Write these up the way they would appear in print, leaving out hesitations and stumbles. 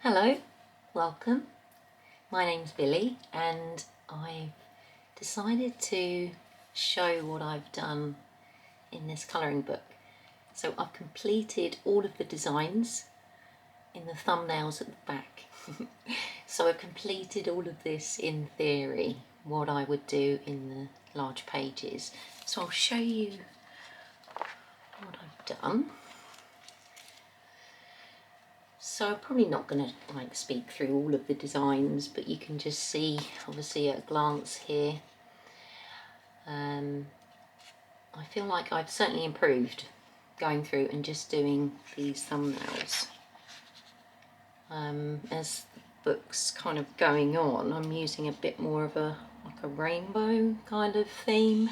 Hello, welcome. My name's Billie and I've decided to show what I've done in this colouring book. So I've completed all of the designs in the thumbnails at the back. So I've completed all of this in theory, what I would do in the large pages. So I'll show you what I've done. So I'm probably not going to speak through all of the designs, but you can just see obviously at a glance here. I feel like I've certainly improved going through and just doing these thumbnails. As the book's kind of going on, I'm using a bit more of a rainbow kind of theme.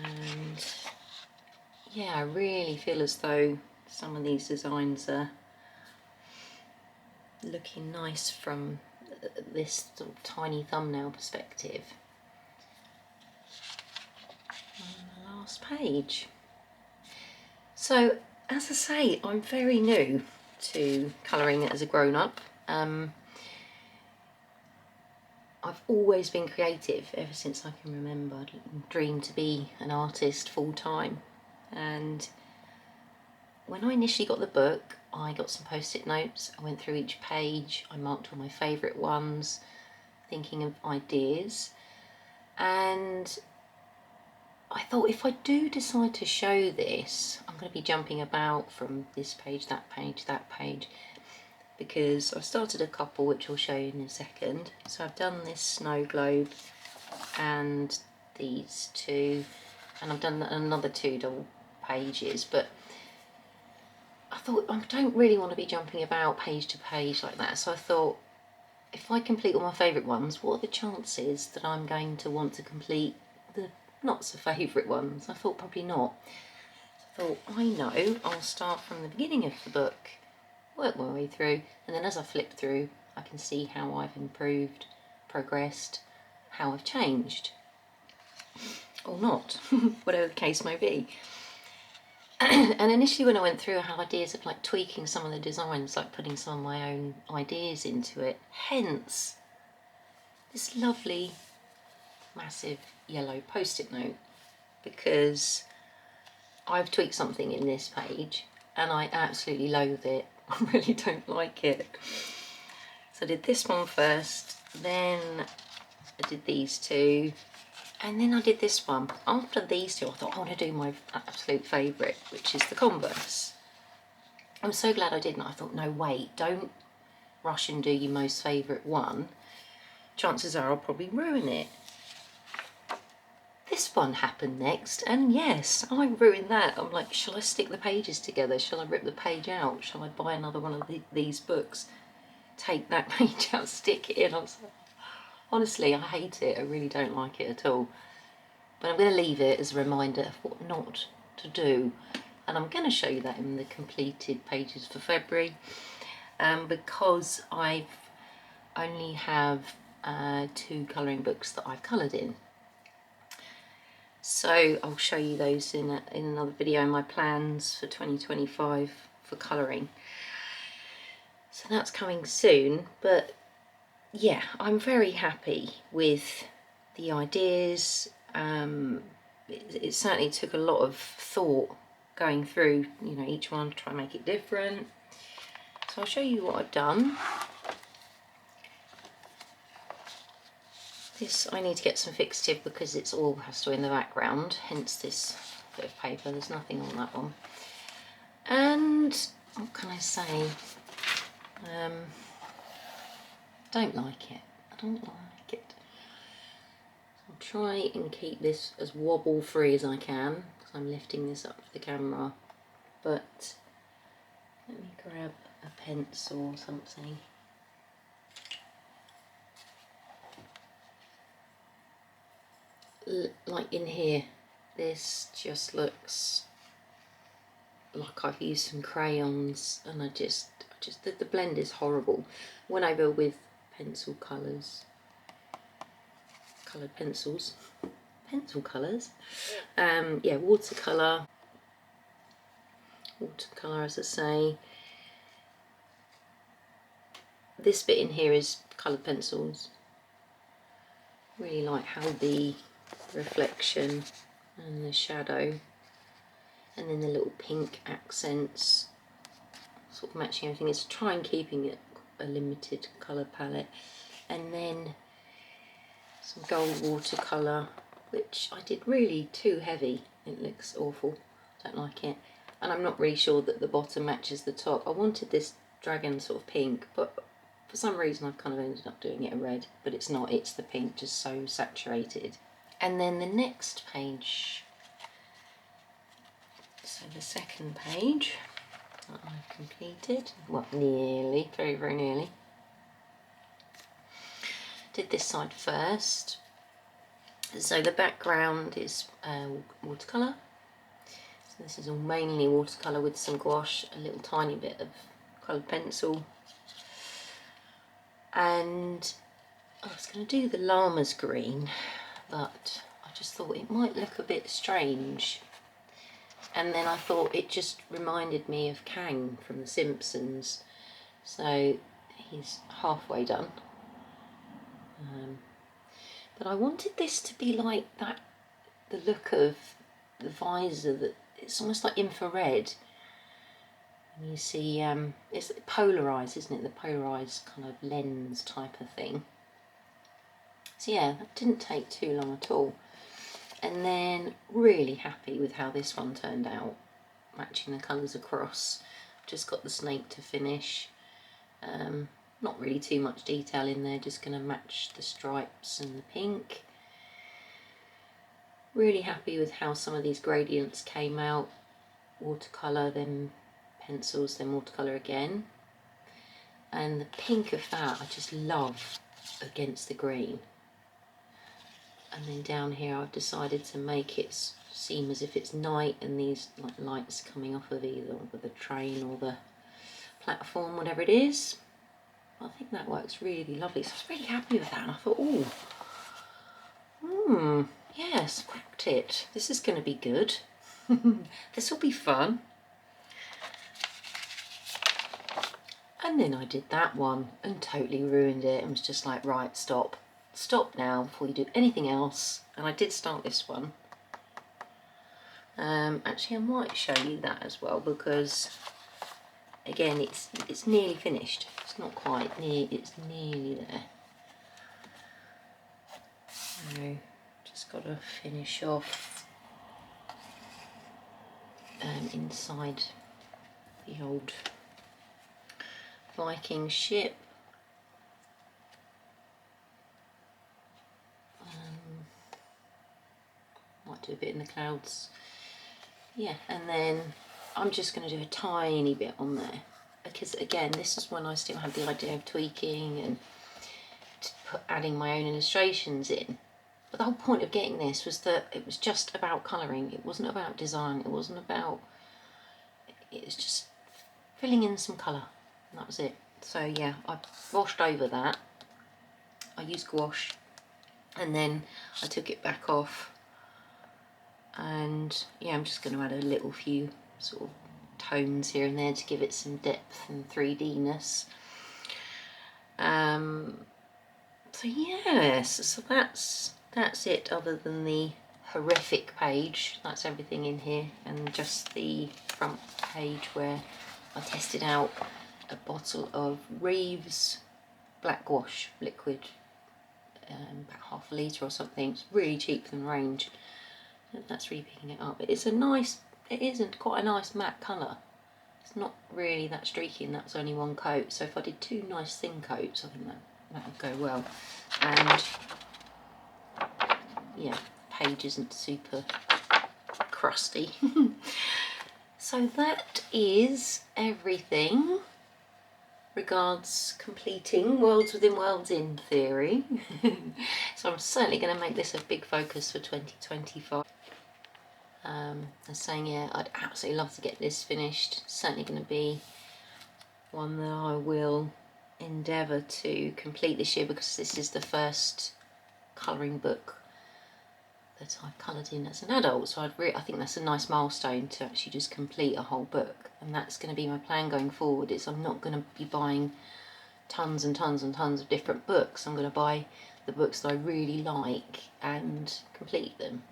And yeah, I really feel as though some of these designs are looking nice from this sort of tiny thumbnail perspective. On the last page. So, as I say, I'm very new to colouring as a grown-up. I've always been creative ever since I can remember. I dreamed to be an artist full-time, and when I initially got the book, I got some post-it notes. I went through each page, I marked all my favourite ones, thinking of ideas, and I thought if I do decide to show this, I'm going to be jumping about from this page, that page, because I've started a couple which I'll show you in a second. So I've done this snow globe and these two, and I've done another 2 double pages, but I thought I don't really want to be jumping about page to page like that, so I thought if I complete all my favourite ones, what are the chances that I'm going to want to complete the not so favourite ones? I thought probably not. So I thought, I know, I'll start from the beginning of the book, work my way through, and then as I flip through I can see how I've improved, progressed, how I've changed. Or not, whatever the case may be. And initially when I went through, I had ideas of tweaking some of the designs, putting some of my own ideas into it. Hence this lovely massive yellow post-it note, because I've tweaked something in this page and I absolutely loathe it. I really don't like it. So I did this one first, then I did these two, and then I did this one. After these two, I thought I want to do my absolute favourite, which is the Converse. I'm so glad I didn't. I thought, no, wait, don't rush and do your most favourite one. Chances are I'll probably ruin it. This one happened next, and yes, I ruined that. I'm like, shall I stick the pages together? Shall I rip the page out? Shall I buy another one of these books? Take that page out, stick it in. I was like, honestly, I hate it. I really don't like it at all. But I'm going to leave it as a reminder of what not to do. And I'm going to show you that in the completed pages for February, because I only have 2 colouring books that I've coloured in. So I'll show you those in another video, my plans for 2025 for colouring. So that's coming soon, but yeah, I'm very happy with the ideas. It certainly took a lot of thought going through, each one to try and make it different. So I'll show you what I've done. This, I need to get some fixative because it's all has to be in the background, hence this bit of paper. There's nothing on that one. And what can I say? Don't like it. I don't like it. I'll try and keep this as wobble free as I can because I'm lifting this up for the camera. But let me grab a pencil or something. Like in here, this just looks like I've used some crayons, and I just the blend is horrible. Went over with pencil colours, coloured pencil colours. Yeah, watercolour as I say. this bit in here is coloured pencils. Really like how the reflection and the shadow and then the little pink accents sort of matching everything. It's trying keeping it a limited colour palette. And then some gold watercolour, which I did really too heavy. It looks awful, don't like it. And I'm not really sure that the bottom matches the top. I wanted this dragon sort of pink, but for some reason I've kind of ended up doing it a red, but it's not, it's the pink, just so saturated. And then the next page, so the second page that I've completed, well, nearly, very, very nearly. Did this side first. So the background is watercolour. So this is all mainly watercolour with some gouache, a little tiny bit of coloured pencil. And I was going to do the llama's green, but I just thought it might look a bit strange. And then I thought it just reminded me of Kang from The Simpsons. So he's halfway done. But I wanted this to be like that, the look of the visor, that it's almost like infrared. And you see, it's polarised, isn't it? The polarised kind of lens type of thing. So yeah, that didn't take too long at all. And then really happy with how this one turned out, matching the colours across. Just got the snake to finish. Not really too much detail in there, just going to match the stripes and the pink. Really happy with how some of these gradients came out. Watercolour, then pencils, then watercolour again. And the pink of that I just love against the green. And then down here I've decided to make it seem as if it's night and these like lights coming off of either the train or the platform, whatever it is. I think that works really lovely. So I was really happy with that, and I thought, yes, cracked it. This is going to be good. This will be fun. And then I did that one and totally ruined it and was just like, right, stop now before you do anything else. And I did start this one. Actually, I might show you that as well, because again, it's nearly finished. It's not quite near, it's nearly there. So just got to finish off inside the old Viking ship. Might do a bit in the clouds. Yeah, and then I'm just going to do a tiny bit on there, because again, this is when I still had the idea of tweaking and adding my own illustrations in. But the whole point of getting this was that it was just about colouring. It wasn't about design. It wasn't about... It was just filling in some colour. And that was it. So yeah, I washed over that. I used gouache. And then I took it back off. And yeah, I'm just going to add a little few sort of tones here and there to give it some depth and 3D-ness. So yes, so that's it, other than the horrific page. That's everything in here, and just the front page where I tested out a bottle of Reeves black gouache liquid, about half a litre or something. It's really cheap than Range. That's really picking it up. It's a nice, it isn't quite a nice matte colour. It's not really that streaky, and that's only one coat. So if I did two nice thin coats, I think that would go well. And yeah, page isn't super crusty. So that is everything. Regards completing Worlds Within Worlds in theory. So I'm certainly going to make this a big focus for 2025. And saying, yeah, I'd absolutely love to get this finished. Certainly going to be one that I will endeavour to complete this year, because this is the first colouring book that I've coloured in as an adult. So I think that's a nice milestone to actually just complete a whole book. And that's going to be my plan going forward, is I'm not going to be buying tons and tons and tons of different books. I'm going to buy the books that I really like and complete them.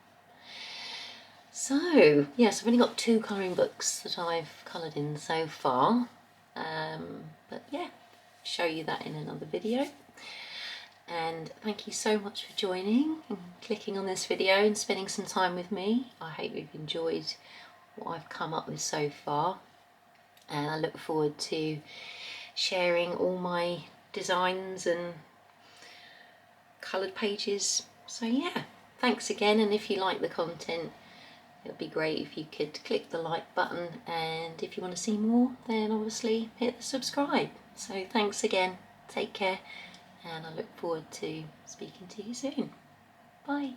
So yes, I've only got 2 colouring books that I've coloured in so far, but yeah, show you that in another video. And thank you so much for joining and clicking on this video and spending some time with me. I hope you've enjoyed what I've come up with so far, and I look forward to sharing all my designs and coloured pages. So yeah, thanks again, and if you like the content, it would be great if you could click the like button, and if you want to see more, then obviously hit the subscribe. So thanks again, take care, and I look forward to speaking to you soon. Bye.